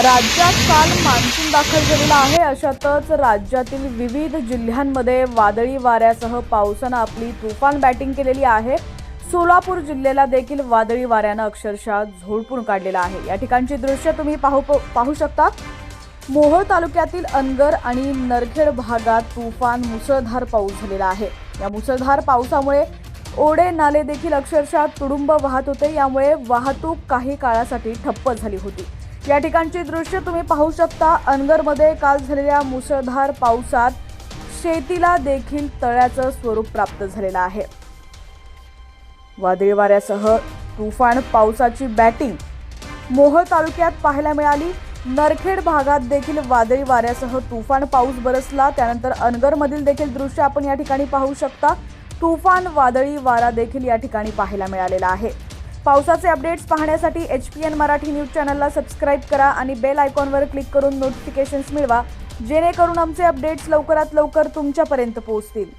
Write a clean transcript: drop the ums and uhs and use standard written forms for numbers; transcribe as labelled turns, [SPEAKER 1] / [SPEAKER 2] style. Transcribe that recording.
[SPEAKER 1] राज्यात काल मान्सून दाखल झालेला आहे. अशातच राज्यातील विविध जिल्ह्यांमध्ये वादळी वाऱ्यासह पावसानं आपली तुफान बॅटिंग केलेली आहे. सोलापूर जिल्ह्याला देखील वादळी वाऱ्यानं अक्षरशः झोडपून काढलेला आहे. या ठिकाणची दृश्य तुम्ही पाहू शकता. मोहोळ तालुक्यातील अनगर आणि नरखेड भागात तुफान मुसळधार पाऊस झालेला आहे. या मुसळधार पावसामुळे ओढे नाले देखील अक्षरशः तुडुंब वाहत होते. यामुळे वाहतूक काही काळासाठी ठप्प झाली होती. या ठिकाणची दृश्य तुम्ही पाहू शकता. अनगरमध्ये काल झालेल्या मुसळधार पावसात शेतीला देखील तळ्याचं स्वरूप प्राप्त झालेलं आहे. वादळी वाऱ्यासह तुफान पावसाची बॅटिंग मोहोळ तालुक्यात पाहायला मिळाली. नरखेड भागात देखील वादळी वाऱ्यासह तुफान पाऊस बरसला. त्यानंतर अनगरमधील देखील दृश्य आपण या ठिकाणी पाहू शकता. तुफान वादळी वारा देखील या ठिकाणी पाहायला मिळालेला आहे. पावसाचे अपडेट्स पाहण्यासाठी HPN मराठी न्यूज चॅनलला सबस्क्राईब करा आणि बेल आयकॉनवर क्लिक करून नोटिफिकेशन्स मिळवा, जेणेकरून आमचे अपडेट्स लवकरात लवकर तुमच्यापर्यंत पोहोचतील.